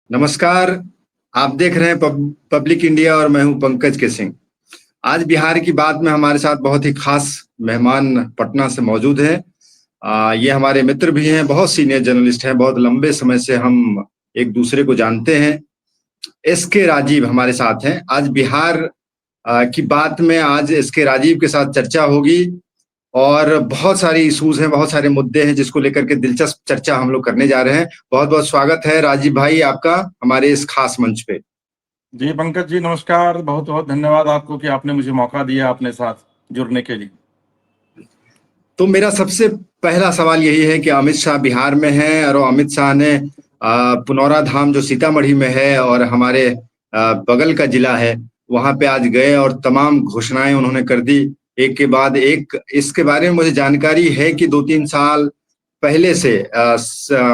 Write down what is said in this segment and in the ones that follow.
नमस्कार। आप देख रहे हैं पब्लिक इंडिया और मैं हूं पंकज के सिंह। आज बिहार की बात में हमारे साथ बहुत ही खास मेहमान पटना से मौजूद हैं। ये हमारे मित्र भी हैं, बहुत सीनियर जर्नलिस्ट हैं, बहुत लंबे समय से हम एक दूसरे को जानते हैं। एस के राजीव हमारे साथ हैं। आज बिहार की बात में आज एस के राजीव के साथ चर्चा होगी और बहुत सारी इश्यूज हैं, बहुत सारे मुद्दे हैं जिसको लेकर के दिलचस्प चर्चा हम लोग करने जा रहे हैं। बहुत बहुत स्वागत है राजीव भाई आपका हमारे इस खास मंच पे। जी पंकज जी, नमस्कार। बहुत बहुत धन्यवाद आपको कि आपने मुझे मौका दिया अपने साथ जुड़ने के लिए। तो मेरा सबसे पहला सवाल यही है कि अमित शाह बिहार में हैं और अमित शाह ने पुनौरा धाम जो सीतामढ़ी में है और हमारे बगल का जिला है, वहां पे आज गए और तमाम घोषणाएं उन्होंने कर दी एक के बाद एक। इसके बारे में मुझे जानकारी है कि 2-3 साल पहले से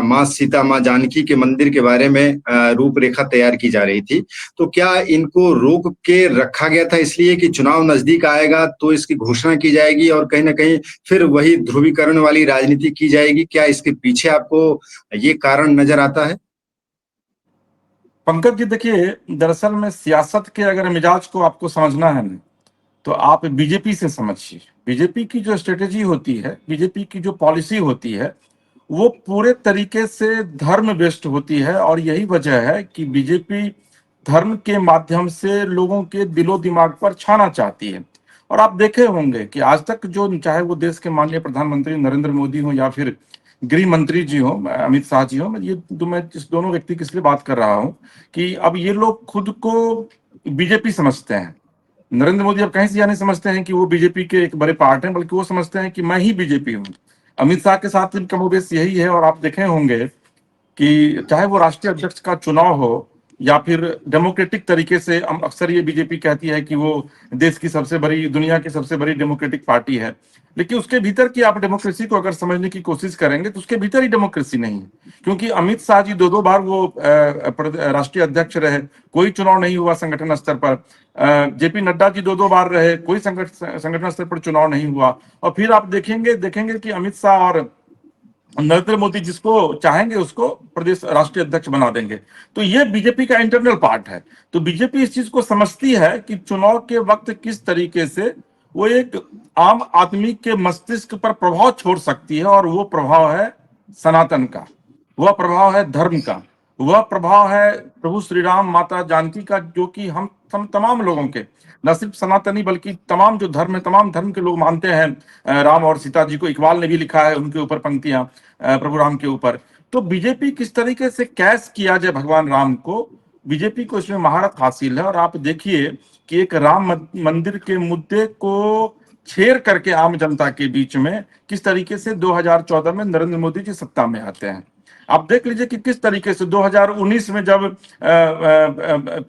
माँ सीता माँ जानकी के मंदिर के बारे में रूपरेखा तैयार की जा रही थी। तो क्या इनको रोक के रखा गया था इसलिए कि चुनाव नजदीक आएगा तो इसकी घोषणा की जाएगी और कहीं ना कहीं फिर वही ध्रुवीकरण वाली राजनीति की जाएगी? क्या इसके पीछे आपको ये कारण नजर आता है? पंकज जी देखिए, दरअसल में सियासत के अगर मिजाज को आपको समझना है ना, तो आप बीजेपी से समझिए। बीजेपी की जो स्ट्रेटेजी होती है, बीजेपी की जो पॉलिसी होती है, वो पूरे तरीके से धर्म बेस्ड होती है। और यही वजह है कि बीजेपी धर्म के माध्यम से लोगों के दिलो दिमाग पर छाना चाहती है। और आप देखे होंगे कि आज तक जो, चाहे वो देश के माननीय प्रधानमंत्री नरेंद्र मोदी हो या फिर गृह मंत्री जी हो अमित शाह जी हो, मैं इस दोनों व्यक्ति की इसलिए बात कर रहा हूं कि अब ये लोग खुद को बीजेपी समझते हैं। नरेंद्र मोदी अब कहीं से यह नहीं समझते हैं कि वो बीजेपी के एक बड़े पार्ट हैं, बल्कि वो समझते हैं कि मैं ही बीजेपी हूँ। अमित शाह के साथ भी कमोबेश यही है। और आप देखे होंगे कि चाहे वो राष्ट्रीय अध्यक्ष का चुनाव हो या फिर डेमोक्रेटिक तरीके से, अक्सर ये बीजेपी कहती है कि वो देश की सबसे बड़ी, दुनिया की सबसे बड़ी डेमोक्रेटिक पार्टी है, लेकिन उसके भीतर की आप डेमोक्रेसी को अगर समझने की कोशिश करेंगे तो उसके भीतर ही डेमोक्रेसी नहीं है। क्योंकि अमित शाह जी दो दो बार वो राष्ट्रीय अध्यक्ष रहे, कोई चुनाव नहीं हुआ संगठन स्तर पर। जेपी नड्डा जी दो दो बार रहे, कोई संगठन स्तर पर चुनाव नहीं हुआ। और फिर आप देखेंगे देखेंगे कि अमित शाह और नरेंद्र मोदी जिसको चाहेंगे उसको प्रदेश राष्ट्रीय अध्यक्ष बना देंगे। तो ये बीजेपी का इंटरनल पार्ट है। तो बीजेपी इस चीज को समझती है कि चुनाव के वक्त किस तरीके से वो एक आम आदमी के मस्तिष्क पर प्रभाव छोड़ सकती है। और वो प्रभाव है सनातन का, वह प्रभाव है धर्म का, वह प्रभाव है प्रभु श्री राम माता जानकी का, जो कि हम तमाम लोगों के, न सिर्फ सनातनी बल्कि तमाम जो धर्म है, तमाम धर्म के लोग मानते हैं राम और सीता जी को। इकबाल ने भी लिखा है उनके ऊपर पंक्तियां, प्रभु राम के ऊपर। तो बीजेपी किस तरीके से कैश किया जाए भगवान राम को, बीजेपी को इसमें महारत हासिल है। और आप देखिए कि एक राम मंदिर के मुद्दे को छेड़ करके आम जनता के बीच में किस तरीके से 2014 में नरेंद्र मोदी जी सत्ता में आते हैं। आप देख लीजिए कि किस तरीके से 2019 में जब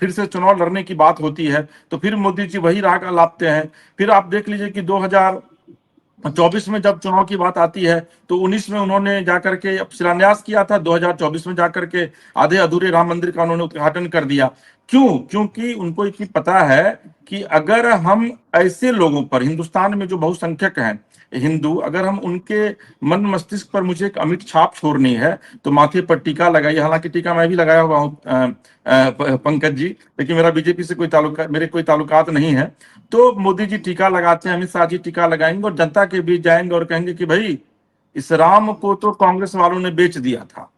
फिर से चुनाव लड़ने की बात होती है तो फिर मोदी जी वही राग लाते हैं। फिर आप देख लीजिए कि 2024 में जब चुनाव की बात आती है तो 19 में उन्होंने जाकर के शिलान्यास किया था, 2024 में जाकर के आधे अधूरे राम मंदिर का उन्होंने उद्घाटन कर दिया। क्यों? क्योंकि उनको ये पता है कि अगर हम ऐसे लोगों पर, हिंदुस्तान में जो बहुसंख्यक हैं हिंदू, अगर हम उनके मन मस्तिष्क पर मुझे एक अमिट छाप छोड़नी है तो माथे पर टीका लगाइए। हालांकि टीका मैं भी लगाया हुआ हूँ पंकज जी, लेकिन मेरा बीजेपी से मेरे कोई ताल्लुकात नहीं है। तो मोदी जी टीका लगाते हैं, अमित शाह जी टीका लगाएंगे और जनता के बीच जाएंगे और कहेंगे कि भाई इस राम को तो कांग्रेस वालों ने बेच दिया था,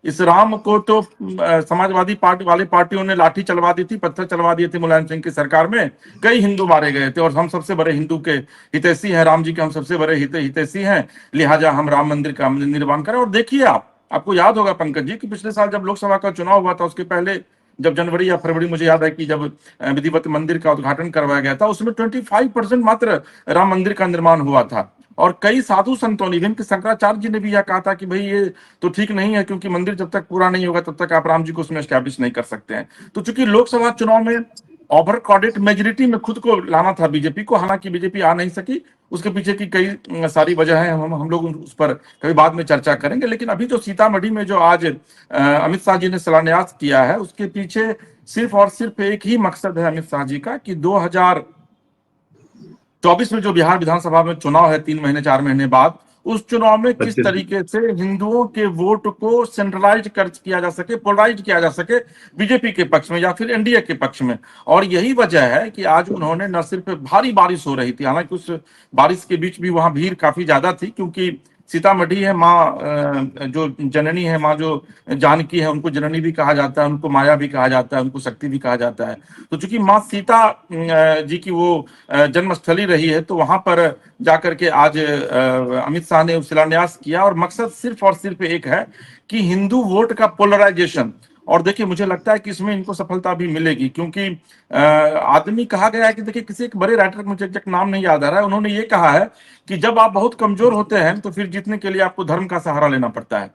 इस राम को तो समाजवादी पार्टी वाले पार्टियों ने लाठी चलवा दी थी, पत्थर चलवा दिए थे मुलायम सिंह की सरकार में, कई हिंदू मारे गए थे और हम सबसे बड़े हिंदू के हितैषी हैं, राम जी के हम सबसे बड़े हितैषी हैं, लिहाजा हम राम मंदिर का निर्माण करें। और देखिए आपको याद होगा पंकज जी कि पिछले साल जब लोकसभा का चुनाव हुआ था, उसके पहले जब जनवरी या फरवरी, मुझे याद है कि जब विधिवत मंदिर का उद्घाटन करवाया गया था, उसमें 25% मात्र राम मंदिर का निर्माण हुआ था। और कई साधु संतों ने, इवन कि शंकराचार्य जी ने भी यह कहा था कि भाई ये तो ठीक नहीं है, क्योंकि मंदिर जब तक पूरा नहीं होगा तब तक आप राम जी को उसमें एस्टैब्लिश नहीं कर सकते हैं। तो चूंकि लोकसभा चुनाव में ओवर क्राउडेड मेजोरिटी में खुद को लाना था बीजेपी को, हालांकि बीजेपी आ नहीं सकी, उसके पीछे की कई सारी वजह है, हम लोग उस पर कभी बाद में चर्चा करेंगे। लेकिन अभी जो सीतामढ़ी में जो आज अमित शाह जी ने शिलान्यास किया है, उसके पीछे सिर्फ और सिर्फ एक ही मकसद है अमित शाह जी का कि 2024 में जो बिहार विधानसभा में चुनाव है 3 महीने 4 महीने बाद, उस चुनाव में किस 25 तरीके से हिंदुओं के वोट को सेंट्रलाइज कर किया जा सके, पोलराइज किया जा सके बीजेपी के पक्ष में या फिर एनडीए के पक्ष में। और यही वजह है कि आज उन्होंने न सिर्फ भारी बारिश हो रही थी, हालांकि उस बारिश के बीच भी वहां भीड़ काफी ज्यादा थी, क्योंकि सीतामढ़ी है माँ, जो जननी है, माँ जो जानकी है, उनको जननी भी कहा जाता है, उनको माया भी कहा जाता है, उनको शक्ति भी कहा जाता है। तो चूंकि माँ सीता जी की वो जन्मस्थली रही है, तो वहां पर जाकर के आज अमित शाह ने शिलान्यास किया, और मकसद सिर्फ और सिर्फ एक है कि हिंदू वोट का पोलराइजेशन। और देखिए, मुझे लगता है कि इसमें इनको सफलता भी मिलेगी, क्योंकि आदमी कहा गया है कि देखिए, किसी एक बड़े राइटर, मुझे एग्जैक्ट नाम नहीं याद आ रहा है, उन्होंने ये कहा है कि जब आप बहुत कमजोर होते हैं तो फिर जीतने के लिए आपको धर्म का सहारा लेना पड़ता है।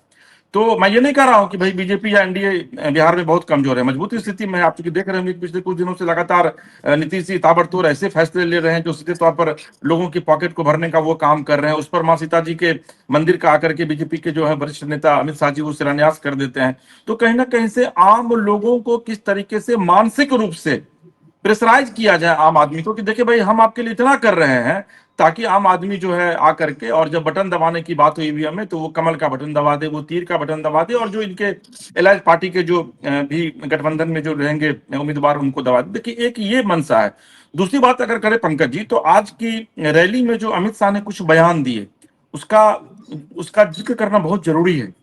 तो मैं ये नहीं कह रहा हूं कि भाई बीजेपी या एनडीए बिहार में बहुत कमजोर है, मजबूत स्थिति में। आप चूंकि देख रहे होंगे पिछले कुछ दिनों से लगातार नीतीश जी ताबड़तोड़ ऐसे फैसले ले रहे हैं जो सीधे तौर पर लोगों की पॉकेट को भरने का वो काम कर रहे हैं। उस पर माँ सीता जी के मंदिर का आकर के बीजेपी के जो है वरिष्ठ नेता अमित शाह जी वो शिलान्यास कर देते हैं। तो कहीं ना कहीं से आम लोगों को किस तरीके से मानसिक रूप से प्रेशराइज किया जाए आम आदमी को, कि देखिए भाई, हम आपके लिए इतना कर रहे हैं, ताकि आम आदमी जो है आकर के, और जब बटन दबाने की बात हुई ईवीएम में, तो वो कमल का बटन दबा दे, वो तीर का बटन दबा दे, और जो इनके एलायंस पार्टी के जो भी गठबंधन में जो रहेंगे उम्मीदवार, उनको दबा दे। देखिए, एक ये मंशा है। दूसरी बात अगर करें पंकज जी, तो आज की रैली में जो अमित शाह ने कुछ बयान दिए, उसका उसका जिक्र करना बहुत जरूरी है।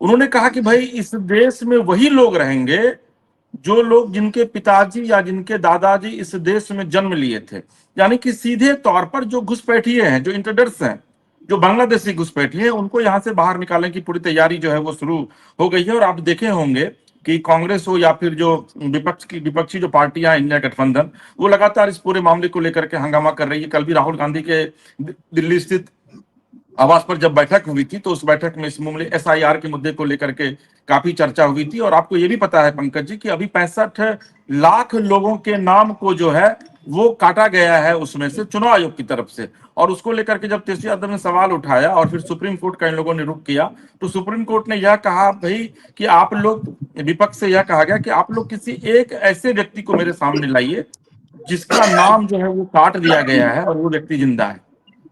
उन्होंने कहा कि भाई, इस देश में वही लोग रहेंगे जो लोग, जिनके पिताजी या जिनके दादाजी इस देश में जन्म लिए थे। यानी कि सीधे तौर पर जो घुसपैठिए हैं, जो इंट्रूडर्स हैं, जो बांग्लादेशी घुसपैठिए हैं, उनको यहां से बाहर निकालने की पूरी तैयारी जो है वो शुरू हो गई है। और आप देखे होंगे कि कांग्रेस हो या फिर जो विपक्षी जो पार्टियां, इंडिया गठबंधन, वो लगातार इस पूरे मामले को लेकर के हंगामा कर रही है। कल भी राहुल गांधी के दिल्ली स्थित आवास पर जब बैठक हुई थी, तो उस बैठक में इस मामले एसआईआर के मुद्दे को लेकर के काफी चर्चा हुई थी। और आपको ये भी पता है पंकज जी कि अभी 65 लाख लोगों के नाम को जो है वो काटा गया है उसमें से, चुनाव आयोग की तरफ से। और उसको लेकर के जब तेजस्वी यादव ने सवाल उठाया और फिर सुप्रीम कोर्ट का इन लोगों ने रुख किया, तो सुप्रीम कोर्ट ने यह कहा भाई कि आप लोग, विपक्ष से यह कहा गया कि आप लोग किसी एक ऐसे व्यक्ति को मेरे सामने लाइए जिसका नाम जो है वो काट दिया गया है और वो व्यक्ति जिंदा है,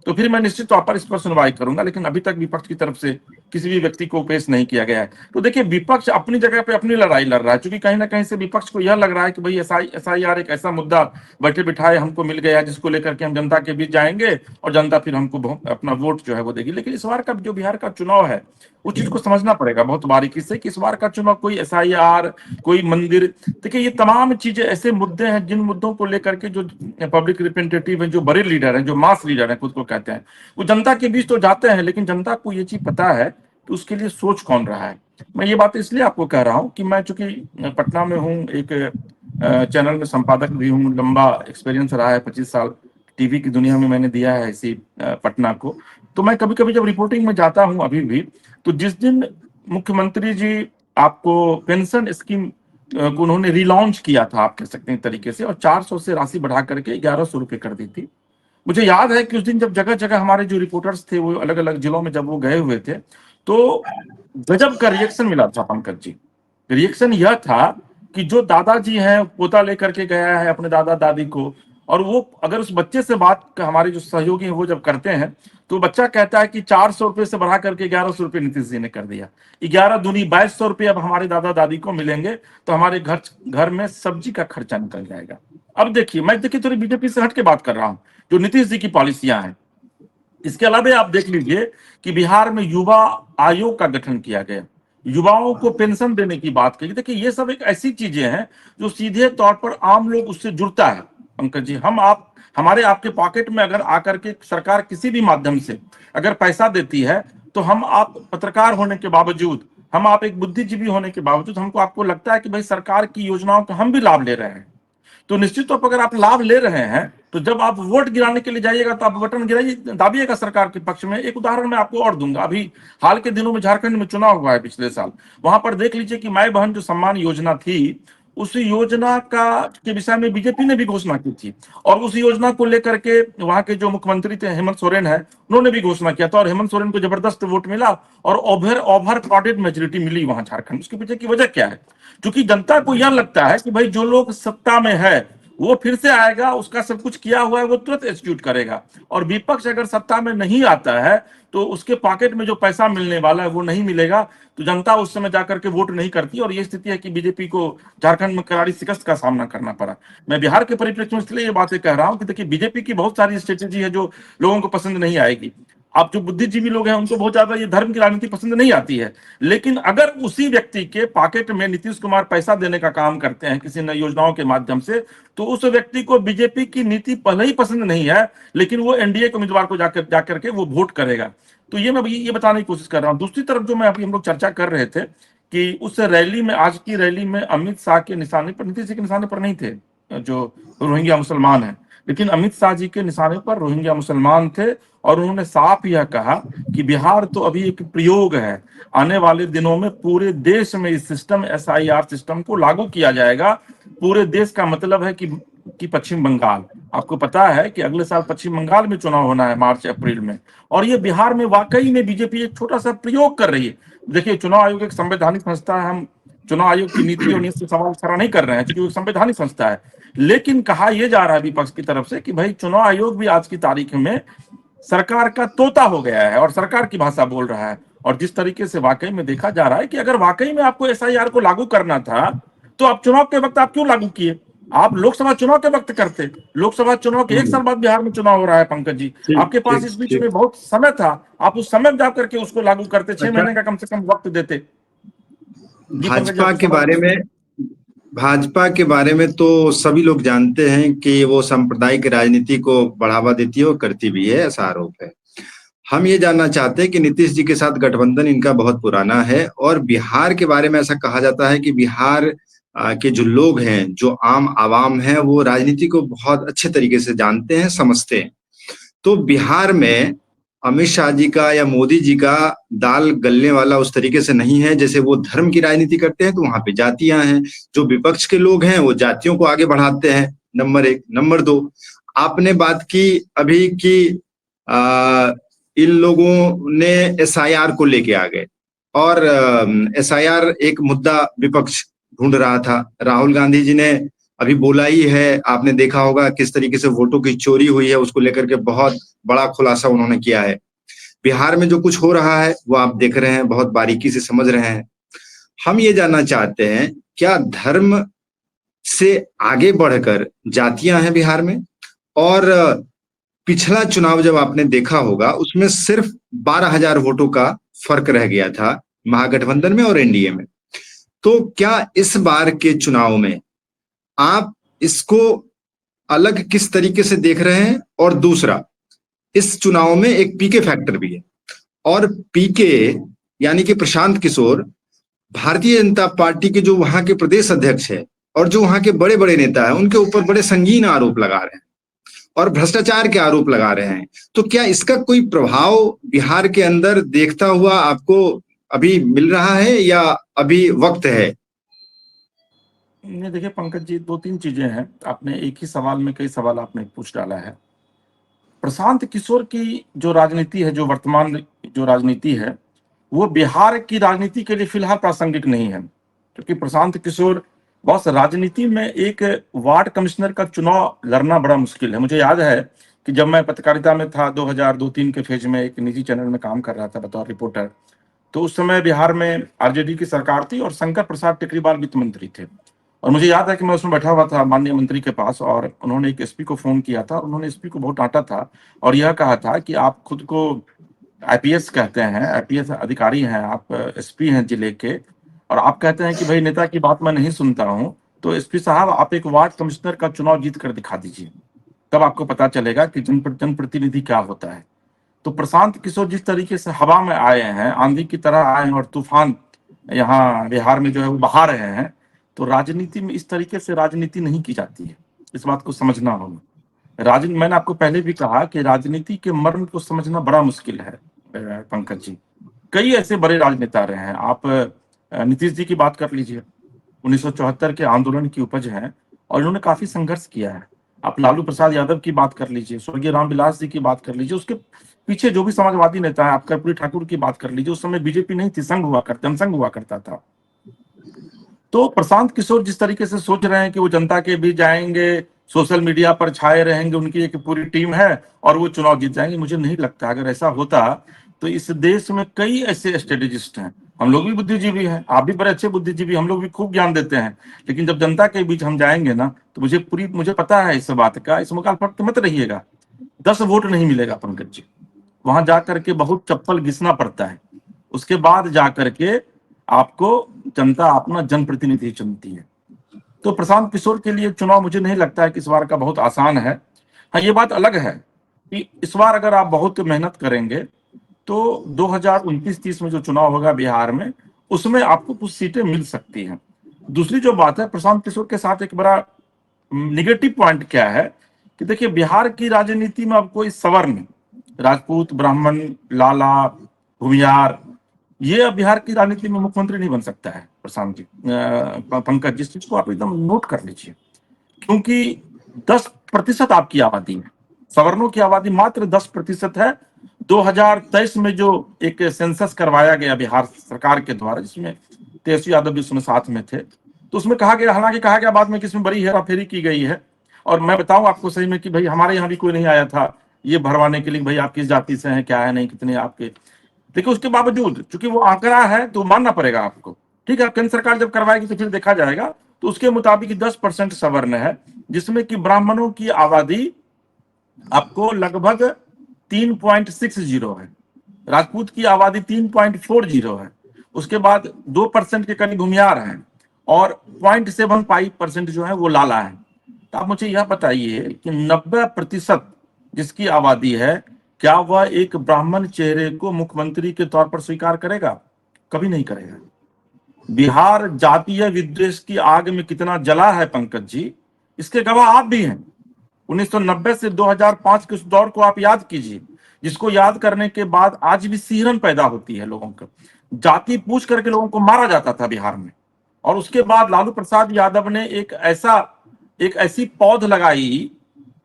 तो फिर मैं निश्चित तौर पर इस पर सुनवाई करूंगा। लेकिन अभी तक विपक्ष की तरफ से किसी भी व्यक्ति को पेश नहीं किया गया है। तो देखिए, विपक्ष अपनी जगह पे अपनी लड़ाई लड़ रहा है, क्योंकि कहीं ना कहीं से विपक्ष को यह लग रहा है कि भाई एसआईआर एक ऐसा मुद्दा बैठे बिठाए हमको मिल गया है जिसको लेकर के हम जनता के बीच जाएंगे और जनता फिर हमको अपना वोट जो है वो देगी। लेकिन इस बार का जो बिहार का चुनाव है, उस चीज को समझना पड़ेगा बहुत बारीकी से कि इस बार का चुनाव कोई एसआईआर, कोई मंदिर, देखिए ये तमाम चीजें ऐसे मुद्दे हैं जिन मुद्दों को लेकर के जो पब्लिक रिप्रेजेंटेटिव हैं, जो बड़े लीडर हैं, जो मास लीडर हैं खुद को कहते हैं, वो जनता के बीच तो जाते हैं, लेकिन जनता को ये चीज पता है कि उसके लिए सोच कौन रहा है। मैं ये बात इसलिए आपको कह रहा हूं कि मैं चूंकि पटना में हूं, एक चैनल में संपादक भी हूं, लंबा एक्सपीरियंस रहा है, 25 साल टीवी की दुनिया में मैंने दिया है इसी पटना को। तो मैं कभी कभी जब रिपोर्टिंग में जाता हूं अभी भी, तो जिस दिन मुख्यमंत्री जी आपको पेंशन स्कीम को उन्होंने रिलॉन्च किया था, आप कह सकते हैं तरीके से, और 400 से राशि बढ़ा करके 1100 रुपए कर दी थी। मुझे याद है कि उस दिन जब जगह जगह हमारे जो रिपोर्टर्स थे वो अलग अलग जिलों में जब वो गए हुए थे, तो गजब का रिएक्शन मिला था पंकज जी। रिएक्शन यह था कि जो दादाजी हैं, पोता लेकर के गया है अपने दादा दादी को, और वो अगर उस बच्चे से बात, हमारे जो सहयोगी हैं वो जब करते हैं, तो बच्चा कहता है कि 400 रुपए से बढ़ा करके 1100 रुपए नीतीश जी ने कर दिया। 11 दूनी 2200 रुपए अब हमारे दादा दादी को मिलेंगे, तो हमारे घर में सब्जी का खर्चा निकल जाएगा। अब देखिए, मैं देखिए थोड़ी बीजेपी से हट के बात कर रहा हूं, जो नीतीश जी की पॉलिसियां हैं। इसके अलावा आप देख लीजिए कि बिहार में युवा आयोग का गठन किया गया, युवाओं को पेंशन देने की बात कही। देखिए, ये सब एक ऐसी चीजें हैं जो सीधे तौर पर आम लोग उससे जुड़ता है पंकज जी। हमारे आपके पॉकेट में अगर आकर के सरकार किसी भी माध्यम से अगर पैसा देती है, तो हम आप पत्रकार होने के बावजूद, हम आप एक बुद्धिजीवी होने के बावजूद, हमको आपको लगता है कि भाई सरकार की योजनाओं का हम भी लाभ ले रहे हैं। तो निश्चित तौर पर अगर आप लाभ ले रहे हैं, तो जब आप वोट गिराने के लिए जाइएगा तो आप बटन गिराइए, दाबिएगा सरकार के पक्ष में। एक उदाहरण मैं आपको और दूंगा, अभी हाल के दिनों में झारखंड में चुनाव हुआ है पिछले साल, वहां पर देख लीजिए कि माई बहन जो सम्मान योजना थी, उस योजना के विषय में बीजेपी ने भी घोषणा की थी, और उस योजना को लेकर के वहां के जो मुख्यमंत्री थे हेमंत सोरेन है, उन्होंने भी घोषणा किया था, और हेमंत सोरेन को जबरदस्त वोट मिला और ओवर क्राउडेड मेजोरिटी मिली वहां झारखंड। उसके पीछे की वजह क्या है? क्योंकि जनता को यह लगता है कि भाई जो लोग सत्ता में है वो फिर से आएगा, उसका सब कुछ किया हुआ है वो तुरंत एग्जीक्यूट करेगा। और विपक्ष अगर सत्ता में नहीं आता है तो उसके पॉकेट में जो पैसा मिलने वाला है वो नहीं मिलेगा, तो जनता उस समय जाकर के वोट नहीं करती। और ये स्थिति है कि बीजेपी को झारखंड में करारी शिकस्त का सामना करना पड़ा। मैं बिहार के परिप्रेक्ष्य में इसलिए ये बातें कह रहा हूं कि देखिए बीजेपी की बहुत सारी स्ट्रेटेजी है जो लोगों को पसंद नहीं आएगी। आप जो बुद्धिजीवी लोग हैं उनको बहुत ज्यादा ये धर्म की राजनीति पसंद नहीं आती है, लेकिन अगर उसी व्यक्ति के पॉकेट में नीतीश कुमार पैसा देने का काम करते हैं किसी नई योजनाओं के माध्यम से, तो उस व्यक्ति को बीजेपी की नीति पहले ही पसंद नहीं है, लेकिन वो एनडीए के उम्मीदवार को जाकर के वो वोट करेगा। तो ये मैं ये बताने की कोशिश कर रहा हूं। दूसरी तरफ जो मैं अभी हम लोग चर्चा कर रहे थे कि उस रैली में, आज की रैली में अमित शाह के निशाने पर, नीतीश जी के निशाने पर नहीं थे जो रोहिंग्या मुसलमान है, लेकिन अमित शाह जी के निशाने पर रोहिंग्या मुसलमान थे। और उन्होंने साफ यह कहा कि बिहार तो अभी एक प्रयोग है, आने वाले दिनों में पूरे देश में इस सिस्टम, एसआईआर सिस्टम को लागू किया जाएगा। पूरे देश का मतलब है कि पश्चिम बंगाल, आपको पता है कि अगले साल पश्चिम बंगाल में चुनाव होना है मार्च अप्रैल में, और ये बिहार में वाकई में बीजेपी एक छोटा सा प्रयोग कर रही है। देखिए चुनाव आयोग एक संवैधानिक संस्था है, हम चुनाव आयोग की नीति और नीति से सवाल खड़ा नहीं कर रहे हैं क्योंकि वो संवैधानिक संस्था है, लेकिन कहा यह जा रहा है विपक्ष की तरफ से कि भाई चुनाव आयोग भी आज की तारीख में सरकार का तोता हो गया है और सरकार की भाषा बोल रहा है। और जिस तरीके से वाकई में देखा जा रहा है कि अगर वाकई में आपको एसआईआर को लागू करना था तो आप चुनाव के वक्त आप क्यों लागू किए? आप लोकसभा चुनाव के वक्त करते। लोकसभा चुनाव के एक साल बाद बिहार में चुनाव हो रहा है पंकज जी, आपके पास इस बीच में बहुत समय था, आप उस समय जा करके उसको लागू करते, 6 महीने का कम से कम वक्त देते। भाजपा के बारे में तो सभी लोग जानते हैं कि वो सांप्रदायिक राजनीति को बढ़ावा देती है और करती भी है, ऐसा आरोप है। हम ये जानना चाहते हैं कि नीतीश जी के साथ गठबंधन इनका बहुत पुराना है, और बिहार के बारे में ऐसा कहा जाता है कि बिहार के जो लोग हैं, जो आम आवाम है, वो राजनीति को बहुत अच्छे तरीके से जानते हैं, समझते हैं। तो बिहार में अमित शाह जी का या मोदी जी का दाल गलने वाला उस तरीके से नहीं है। जैसे वो धर्म की राजनीति करते हैं तो वहां पे जातियां हैं, जो विपक्ष के लोग हैं वो जातियों को आगे बढ़ाते हैं, नंबर 1। नंबर 2, आपने बात की अभी कि इन लोगों ने एसआईआर को लेके आ गए, और एसआईआर एक मुद्दा विपक्ष ढूंढ रहा था। राहुल गांधी जी ने अभी बोला ही है, आपने देखा होगा किस तरीके से वोटों की चोरी हुई है, उसको लेकर के बहुत बड़ा खुलासा उन्होंने किया है। बिहार में जो कुछ हो रहा है वो आप देख रहे हैं, बहुत बारीकी से समझ रहे हैं। हम ये जानना चाहते हैं, क्या धर्म से आगे बढ़कर जातियां हैं बिहार में? और पिछला चुनाव जब आपने देखा होगा उसमें सिर्फ 12,000 वोटों का फर्क रह गया था महागठबंधन में और एनडीए में। तो क्या इस बार के चुनाव में आप इसको अलग किस तरीके से देख रहे हैं? और दूसरा, इस चुनाव में एक पीके फैक्टर भी है, और पीके यानी कि प्रशांत किशोर भारतीय जनता पार्टी के जो वहां के प्रदेश अध्यक्ष है और जो वहां के बड़े बड़े नेता है उनके ऊपर बड़े संगीन आरोप लगा रहे हैं और भ्रष्टाचार के आरोप लगा रहे हैं। तो क्या इसका कोई प्रभाव बिहार के अंदर देखता हुआ आपको अभी मिल रहा है या अभी वक्त है? नहीं, देखिए पंकज जी, 2-3 चीजें हैं। आपने एक ही सवाल में कई सवाल आपने पूछ डाला है। प्रशांत किशोर की जो राजनीति है, जो वर्तमान जो राजनीति है, वो बिहार की राजनीति के लिए फिलहाल प्रासंगिक नहीं है, क्योंकि प्रशांत किशोर बस राजनीति में एक वार्ड कमिश्नर का चुनाव लड़ना बड़ा मुश्किल है। मुझे याद है कि जब मैं पत्रकारिता में था 2002-3 के फेज में एक निजी चैनल में काम कर रहा था बतौर रिपोर्टर, तो उस समय बिहार में आरजेडी की सरकार थी और शंकर प्रसाद टेकरीवाल वित्त मंत्री थे। और मुझे याद है कि मैं उसमें बैठा हुआ था माननीय मंत्री के पास, और उन्होंने एक एसपी को फोन किया था और उन्होंने एसपी को बहुत डांटा था और यह कहा था कि आप खुद को आईपीएस कहते हैं, आईपीएस अधिकारी हैं, आप एसपी हैं जिले के, और आप कहते हैं कि भाई नेता की बात मैं नहीं सुनता हूं, तो एसपी साहब आप एक वार्ड कमिश्नर का चुनाव जीत कर दिखा दीजिए, तब आपको पता चलेगा कि जनप्रतिनिधि क्या होता है। तो प्रशांत किशोर जिस तरीके से हवा में आए हैं, आंधी की तरह आए हैं और तूफान यहाँ बिहार में जो है वो बहा रहे हैं, तो राजनीति में इस तरीके से राजनीति नहीं की जाती है, इस बात को समझना होगा। मैंने आपको पहले भी कहा कि राजनीति के मर्म को समझना बड़ा मुश्किल है पंकज जी। कई ऐसे बड़े राजनेता रहे हैं, आप नीतीश जी की बात कर लीजिए, 1974 के आंदोलन की उपज है और इन्होंने काफी संघर्ष किया है। आप लालू प्रसाद यादव की बात कर लीजिए, स्वर्गीय रामविलास जी की बात कर लीजिए, उसके पीछे जो भी समाजवादी नेता है, आप कर्पूरी ठाकुर की बात कर लीजिए, उस समय बीजेपी नहीं थी, संघ हुआ करता, जनसंघ हुआ करता था। तो प्रशांत किशोर जिस तरीके से सोच रहे हैं कि वो जनता के बीच जाएंगे, सोशल मीडिया पर छाए रहेंगे, उनकी एक पूरी टीम है और वो चुनाव जीत जाएंगे। मुझे नहीं लगता। अगर ऐसा होता तो इस देश में कई ऐसे स्ट्रेटेजिस्ट हैं। हम लोग भी बुद्धिजीवी हैं, आप भी बड़े अच्छे बुद्धिजीवी, हम लोग भी खूब ज्ञान देते हैं, लेकिन जब जनता के बीच हम जाएंगे ना, तो मुझे पता है इस बात का। इस मुकाल पर मत रहिएगा, 10 वोट नहीं मिलेगा पंकज जी। वहां जाकर के बहुत चप्पल घिसना पड़ता है, उसके बाद जाकर के आपको जनता अपना जनप्रतिनिधि चुनती है। तो प्रशांत किशोर के लिए चुनाव मुझे नहीं लगता है कि इस बार का बहुत आसान है। हाँ, ये बात अलग है कि इस बार अगर आप बहुत मेहनत करेंगे तो 2029-30 में जो चुनाव होगा बिहार में, उसमें आपको कुछ सीटें मिल सकती हैं। दूसरी जो बात है, प्रशांत किशोर के साथ एक बड़ा निगेटिव पॉइंट क्या है कि देखिए, बिहार की राजनीति में अब कोई सवर्ण, राजपूत, ब्राह्मण, लाला, भूमियार, ये अब बिहार की राजनीति में मुख्यमंत्री नहीं बन सकता है प्रशांत जी, पंकज, जिस चीज को आप एकदम नोट कर लीजिए। क्योंकि 10% आपकी आबादी है, सवर्णों की आबादी मात्र 10% है। 2023 में जो एक सेंसस करवाया गया बिहार सरकार के द्वारा, जिसमें तेजस्वी यादव भी उसमें साथ में थे, तो उसमें कहा गया, हालांकि कहा गया बाद में कि इसमें बड़ी हेराफेरी की गई है। और मैं बताऊं आपको सही में कि भाई हमारे यहाँ भी कोई नहीं आया था ये भरवाने के लिए, भाई आप किस जाति से हैं, क्या है, नहीं, कितने आपके। देखिए, उसके बावजूद चूंकि वो आंकड़ा है तो मानना पड़ेगा आपको। ठीक है, केंद्र सरकार जब करवाएगी तो फिर देखा जाएगा। तो उसके मुताबिक 10% सवर्ण है, जिसमें कि ब्राह्मणों की आबादी आपको लगभग 3.60 है, राजपूत की आबादी 3.40 है, उसके बाद 2% के करीब भूमियार हैं, और 0.75% जो है वो लाला है। तो आप मुझे यह बताइए कि 90% जिसकी आबादी है, क्या वह एक ब्राह्मण चेहरे को मुख्यमंत्री के तौर पर स्वीकार करेगा? कभी नहीं करेगा। बिहार जातीय विद्वेष की आग में कितना जला है पंकज जी, इसके गवाह आप भी हैं। 1990 से 2005 के उस दौर को आप याद कीजिए, जिसको याद करने के बाद आज भी सिहरन पैदा होती है लोगों को। जाति पूछ करके लोगों को मारा जाता था बिहार में, और उसके बाद लालू प्रसाद यादव ने एक ऐसी पौध लगाई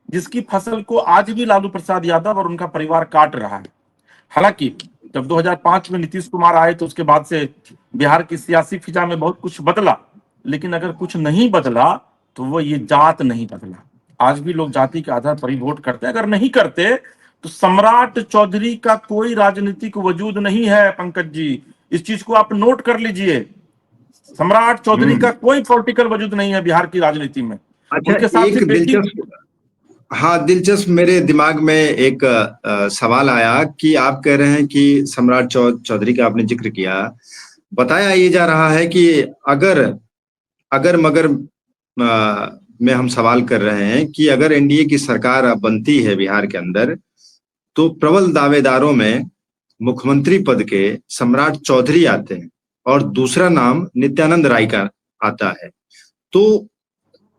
जिसकी फसल को आज भी लालू प्रसाद यादव और उनका परिवार काट रहा है। हालांकि जब 2005 में नीतीश कुमार आए तो उसके बाद से बिहार की सियासी फिजा में बहुत कुछ बदला, लेकिन अगर कुछ नहीं बदला तो वो ये जात नहीं बदला। आज भी लोग जाति के आधार पर ही वोट करते हैं। अगर नहीं करते तो सम्राट चौधरी का कोई राजनीतिक वजूद नहीं है पंकज जी, इस चीज को आप नोट कर लीजिए। सम्राट चौधरी का कोई पॉलिटिकल वजूद नहीं है बिहार की राजनीति में। अच्छा, उनके साथ एक दिलचस्प, हाँ, दिलचस्प मेरे दिमाग में एक सवाल आया कि आप कह रहे हैं कि सम्राट चौधरी का आपने जिक्र किया, बताया ये जा रहा है कि अगर अगर मगर में हम सवाल कर रहे हैं कि अगर एनडीए की सरकार अब बनती है बिहार के अंदर, तो प्रबल दावेदारों में मुख्यमंत्री पद के सम्राट चौधरी आते हैं और दूसरा नाम नित्यानंद राय का आता है। तो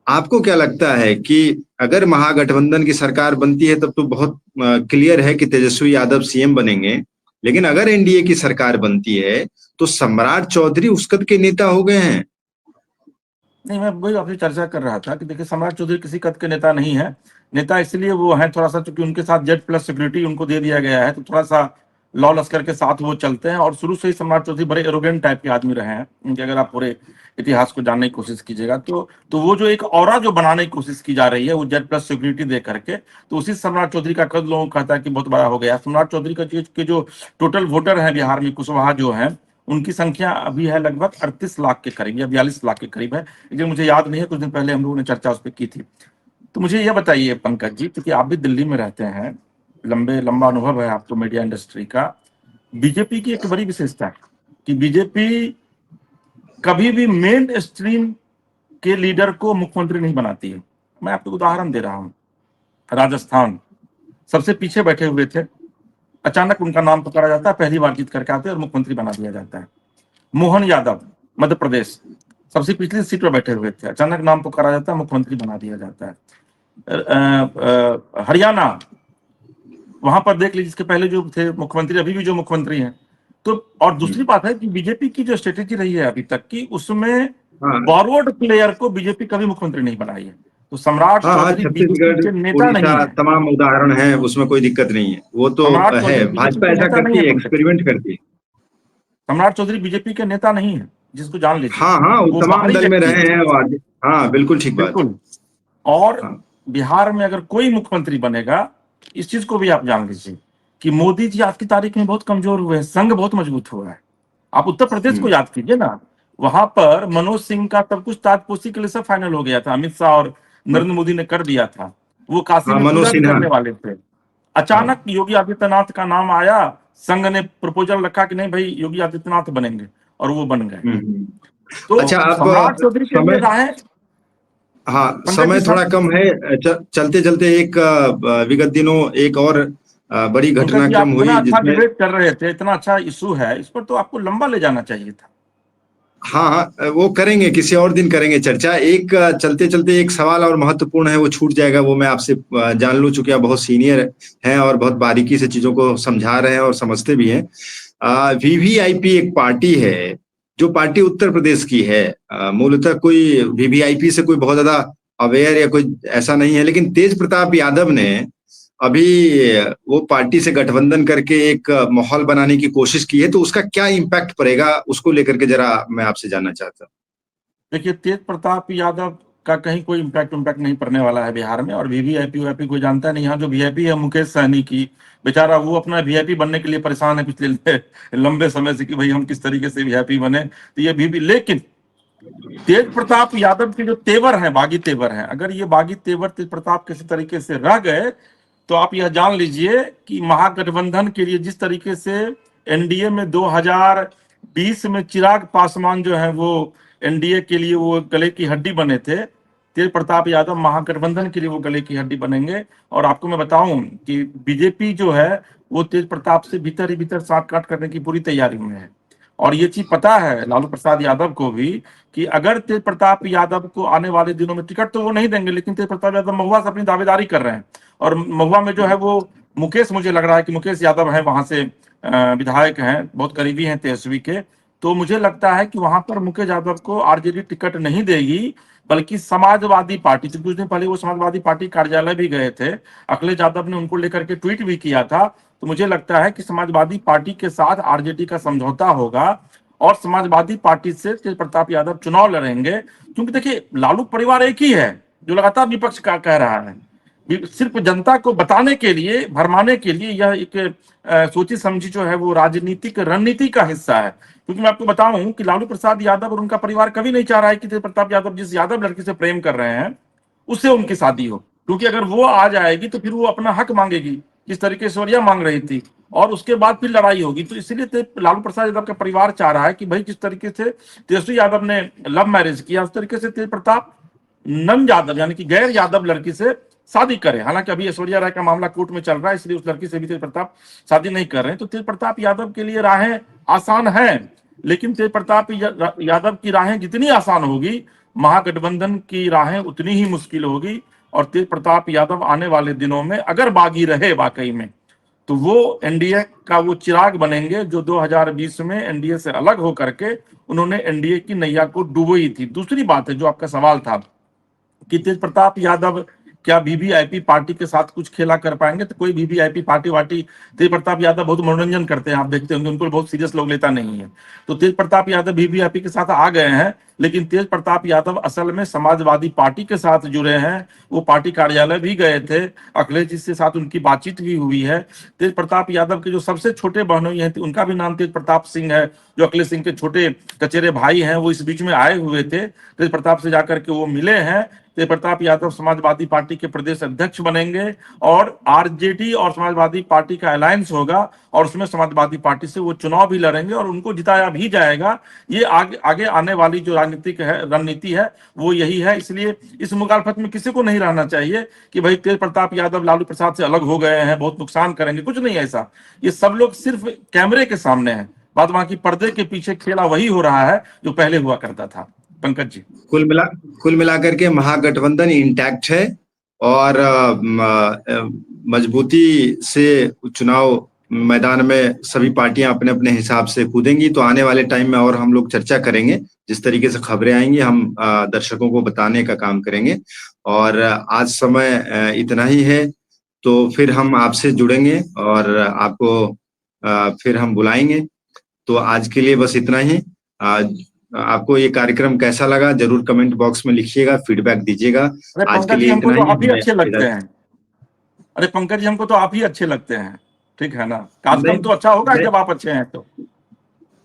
आपको क्या लगता है कि अगर महागठबंधन की सरकार बनती है तब तो बहुत क्लियर है कि तेजस्वी यादव सीएम बनेंगे, लेकिन अगर एनडीए की सरकार बनती है तो सम्राट चौधरी उस कद के नेता हो गए हैं? नहीं, मैं वही आपसे चर्चा कर रहा था कि देखिए, सम्राट चौधरी किसी कद के नेता नहीं है। नेता इसलिए वो है थोड़ा सा, क्योंकि उनके साथ जेड+ सिक्योरिटी उनको दे दिया गया है, तो थोड़ा सा लॉ लश्कर के साथ वो चलते हैं। और शुरू से ही सम्राट चौधरी बड़े एरोगेंट टाइप के आदमी रहे हैं। उनके अगर आप पूरे इतिहास को जानने की कोशिश कीजिएगा तो वो जो एक ऑरा जो बनाने की कोशिश की जा रही है वो जेड+ सिक्योरिटी दे करके, तो उसी सम्राट चौधरी का कद लोगों को कहता है कि बहुत बड़ा हो गया। सम्राट चौधरी का के जो टोटल वोटर है बिहार में, कुशवाहा जो है, उनकी संख्या अभी है लगभग 38 लाख के करीब या 42 लाख के करीब है, लेकिन मुझे याद नहीं है, कुछ दिन पहले हम लोगों ने चर्चा उस पर की थी। तो मुझे यह बताइए पंकज जी, क्योंकि आप भी दिल्ली में रहते हैं, लंबा अनुभव है आपको मीडिया इंडस्ट्री का, बीजेपी की एक बड़ी विशेषता है कि बीजेपी कभी भी मेन स्ट्रीम के लीडर को मुख्यमंत्री नहीं बनाती है। मैं आपको उदाहरण दे रहा हूं, राजस्थान सबसे पीछे बैठे हुए थे, अचानक उनका नाम पकड़ा जाता है, पहली बार जीत करके आते हैं और मुख्यमंत्री बना दिया जाता है। मोहन यादव मध्य प्रदेश सबसे पिछली सीट पर बैठे हुए थे, अचानक नाम पुकारा जाता है, मुख्यमंत्री बना दिया जाता है। हरियाणा, वहां पर देख लीजिए, इसके पहले जो थे मुख्यमंत्री, अभी भी जो मुख्यमंत्री हैं। तो और दूसरी बात है कि बीजेपी की जो स्ट्रेटेजी रही है अभी तक की, उसमें फॉरवर्ड प्लेयर को बीजेपी कभी मुख्यमंत्री नहीं बनाई है। तो सम्राट चौधरी बीजेपी छत्तीसगढ़, के नेता नहीं उड़ीसा, है। तमाम उदाहरण है, उसमें कोई दिक्कत नहीं है, वो तो सम्राट है। चौधरी बीजेपी भाजपा के ऐसा नेता नहीं करती है है, पंकज। एक्सपेरिमेंट करती है। सम्राट चौधरी बीजेपी के नेता नहीं है, जिसको जान लीजिए। हाँ हाँ, वो वो तमाम बाहरी दल में व्यक्ति रहे है। हैं और हाँ, बिल्कुल ठीक बात है। बिल्कुल। और हाँ, बिहार में अगर कोई मुख्यमंत्री बनेगा, इस चीज को भी आप जान लीजिए कि मोदी जी आज की तारीख में बहुत कमजोर हुए हैं, संघ बहुत मजबूत हुआ है। आप उत्तर प्रदेश को याद कीजिए ना, वहां पर मनोज सिंह का सब कुछ ताजपोशी के लिए सब फाइनल हो गया था, अमित शाह और नरेंद्र मोदी ने कर दिया था। वो काशी हाँ, में मनोज पूजा भी सिन्हा। करने वाले थे। हाँ। अचानक योगी आदित्यनाथ का नाम आया, संघ ने प्रपोजल रखा कि नहीं भाई योगी आदित्यनाथ बनेंगे, और वो बन गए। हम्म। तो अच्छा, सम्राट अब चौधरी के लिए समय, राहें, हाँ, पंकज जी समय थोड़ा साहब, कम है। चलते चलते एक विगत दिनों एक और बड़ी पंकज जी घटनाक्रम आप इतना हुई अच्छा जिसमें, डिबेट कर रहे थे, इतना अच्छा इशू है, इस पर तो आपको लंबा ले जाना चाहिए था। हाँ हाँ, वो करेंगे, किसी और दिन करेंगे चर्चा। एक चलते चलते एक सवाल और महत्वपूर्ण है, वो छूट जाएगा, वो मैं आपसे जान लूं, चूंकि आप बहुत सीनियर हैं और बहुत बारीकी से चीजों को समझा रहे हैं और समझते भी हैं। वीवीआईपी एक पार्टी है, जो पार्टी उत्तर प्रदेश की है। मूलतः कोई वीवीआईपी से कोई बहुत ज्यादा अवेयर या कोई ऐसा नहीं है, लेकिन तेज प्रताप यादव ने अभी वो पार्टी से गठबंधन करके एक माहौल बनाने की कोशिश की है, तो उसका क्या इम्पैक्ट पड़ेगा उसको लेकर के जरा मैं आपसे जानना चाहता हूँ। देखिए, तेज प्रताप यादव का कहीं कोई इम्पैक्ट नहीं पड़ने वाला है बिहार में, और वीवीआईपी वीआईपी कोई जानता नहीं। यहाँ जो वीआईपी है मुकेश सहनी की, बेचारा वो अपना वीआईपी बनने के लिए परेशान है पिछले लंबे समय से कि भाई हम किस तरीके से वीआईपी बने। तो ये भी, लेकिन तेज प्रताप यादव के जो तेवर हैं, बागी तेवर हैं, अगर ये बागी तेवर तेज प्रताप किसी तरीके से रह गए, तो आप यह जान लीजिए कि महागठबंधन के लिए जिस तरीके से एनडीए में 2020 में चिराग पासवान जो है वो एनडीए के लिए वो गले की हड्डी बने थे, तेज प्रताप यादव महागठबंधन के लिए वो गले की हड्डी बनेंगे। और आपको मैं बताऊं कि बीजेपी जो है वो तेज प्रताप से भीतर ही भीतर साठ काट करने की पूरी तैयारी में है। और ये चीज पता है लालू प्रसाद यादव को भी कि अगर तेज प्रताप यादव को आने वाले दिनों में टिकट तो वो नहीं देंगे, लेकिन तेज प्रताप यादव महुआ से अपनी दावेदारी कर रहे हैं। और महुआ में जो है वो मुकेश, मुझे लग रहा है कि मुकेश यादव है वहां से, विधायक हैं, बहुत करीबी हैं तेजस्वी के। तो मुझे लगता है कि वहां पर मुकेश यादव को आरजेडी टिकट नहीं देगी, बल्कि समाजवादी पार्टी से। कुछ दिन पहले वो समाजवादी पार्टी कार्यालय भी गए थे, अखिलेश यादव ने उनको लेकर के ट्वीट भी किया था। तो मुझे लगता है कि समाजवादी पार्टी के साथ आरजेडी का समझौता होगा, और समाजवादी पार्टी से तेज प्रताप यादव चुनाव लड़ेंगे। क्योंकि देखिए, लालू परिवार एक ही है जो लगातार विपक्ष का कह रहा है, सिर्फ जनता को बताने के लिए, भरमाने के लिए, यह एक सोची समझी जो है वो राजनीतिक रणनीति का हिस्सा है। क्योंकि मैं आपको बताऊं कि लालू प्रसाद यादव और उनका परिवार कभी नहीं चाह रहा है कि तेज प्रताप यादव जिस यादव लड़की से प्रेम कर रहे हैं उससे उनकी शादी हो, क्योंकि अगर वो आ जाएगी तो फिर वो अपना हक मांगेगी, जिस तरीके से औरिया मांग रही थी, और उसके बाद फिर लड़ाई होगी। तो इसलिए लालू प्रसाद यादव का परिवार चाह रहा है कि भाई जिस तरीके से तेजस्वी यादव ने लव मैरिज किया, उस तरीके से तेज प्रताप नन यादव यानी कि गैर यादव लड़की से शादी करे। हालांकि अभी ऐश्वर्या राय का मामला कोर्ट में चल रहा है, इसलिए उस लड़की से भी तेज प्रताप शादी नहीं कर रहे हैं। तो तेज प्रताप यादव के लिए राहें आसान हैं, लेकिन तेज प्रताप यादव की राहें जितनी आसान होगी, महागठबंधन की राहें उतनी ही मुश्किल होगी। और तेज प्रताप यादव आने वाले दिनों में अगर बागी रहे वाकई में, तो वो एनडीए का वो चिराग बनेंगे जो 2020 में एनडीए से अलग होकर के उन्होंने एनडीए की नैया को डुबोई थी। दूसरी बात है जो आपका सवाल था कि तेज प्रताप यादव क्या वीवीआईपी पार्टी के साथ कुछ खेला कर पाएंगे, तो कोई वीवीआईपी पार्टी वार्टी, तेज प्रताप यादव बहुत मनोरंजन करते हैं, आप देखते होंगे, उनको बहुत सीरियस लोग लेता नहीं है। तो तेज प्रताप यादव वीवीआईपी के साथ आ गए हैं, लेकिन तेज प्रताप यादव असल में समाजवादी पार्टी के साथ जुड़े हैं। वो पार्टी कार्यालय भी गए थे, अखिलेश जी के साथ उनकी बातचीत भी हुई है। तेज प्रताप यादव के जो सबसे छोटे बहनोई हैं उनका भी नाम तेज प्रताप सिंह है, जो अखिलेश सिंह के छोटे चचेरे भाई हैं, वो इस बीच में आए हुए थे, तेज प्रताप से जाकर के वो मिले हैं। तेज प्रताप यादव समाजवादी पार्टी के प्रदेश अध्यक्ष बनेंगे, और आरजेडी और समाजवादी पार्टी का अलायंस होगा, और उसमें समाजवादी पार्टी से वो चुनाव भी लड़ेंगे और उनको जिताया भी जाएगा। ये आगे आने वाली जो राजनीतिक है, रणनीति है, वो यही है। इसलिए इस मुखालफत में किसी को नहीं रहना चाहिए कि भाई तेज प्रताप यादव लालू प्रसाद से अलग हो गए हैं, बहुत नुकसान करेंगे, कुछ नहीं ऐसा। ये सब लोग सिर्फ कैमरे के सामने है, बाद वहां की पर्दे के पीछे खेला वही हो रहा है जो पहले हुआ करता था। पंकज जी, कुल मिला कुल मिलाकर के महागठबंधन इंटैक्ट है, और मजबूती से चुनाव मैदान में सभी पार्टियां अपने अपने हिसाब से कूदेंगी। तो आने वाले टाइम में और हम लोग चर्चा करेंगे, जिस तरीके से खबरें आएंगी हम दर्शकों को बताने का काम करेंगे। और आज समय इतना ही है, तो फिर हम आपसे जुड़ेंगे और आपको फिर हम बुलाएंगे। तो आज के लिए बस इतना ही। आपको ये कार्यक्रम कैसा लगा जरूर कमेंट बॉक्स में लिखिएगा, फीडबैक दीजिएगा। अरे आज के पंकज जी, लिए हमको इतना तो ही। आप ही अच्छे लगते इधर हैं। अरे पंकज जी, हमको तो आप ही अच्छे लगते हैं, ठीक है ना। कार्यक्रम नहीं तो अच्छा होगा नहीं जब आप अच्छे हैं तो।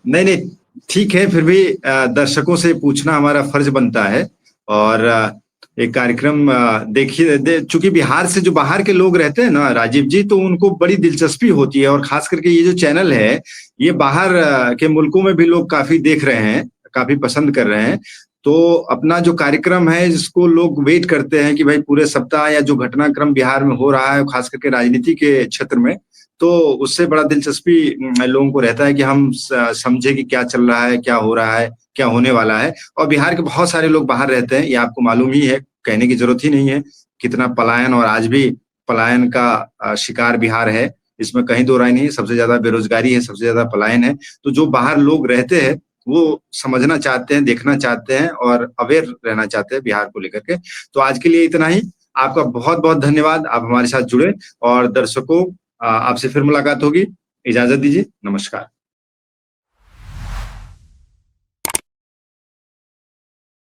नहीं नहीं, ठीक है, फिर भी दर्शकों से पूछना हमारा फर्ज बनता है। और एक कार्यक्रम देखिए, चूंकि बिहार से जो बाहर के लोग रहते हैं ना राजीव जी, तो उनको बड़ी दिलचस्पी होती है, और खास करके ये जो चैनल है ये बाहर के मुल्कों में भी लोग काफी देख रहे हैं, काफी पसंद कर रहे हैं। तो अपना जो कार्यक्रम है जिसको लोग वेट करते हैं कि भाई पूरे सप्ताह या जो घटनाक्रम बिहार में हो रहा है खास करके राजनीति के क्षेत्र में, तो उससे बड़ा दिलचस्पी लोगों को रहता है कि हम समझे कि क्या चल रहा है, क्या हो रहा है, क्या होने वाला है। और बिहार के बहुत सारे लोग बाहर रहते हैं, ये आपको मालूम ही है, कहने की जरूरत ही नहीं है कितना पलायन, और आज भी पलायन का शिकार बिहार है, इसमें कहीं दो राय नहीं है। सबसे ज्यादा बेरोजगारी है, सबसे ज्यादा पलायन है। तो जो बाहर लोग रहते हैं वो समझना चाहते हैं, देखना चाहते हैं और अवेयर रहना चाहते हैं बिहार को लेकर के। तो आज के लिए इतना ही। आपका बहुत बहुत धन्यवाद, आप हमारे साथ जुड़े। और दर्शकों, आपसे फिर मुलाकात होगी। इजाजत दीजिए, नमस्कार।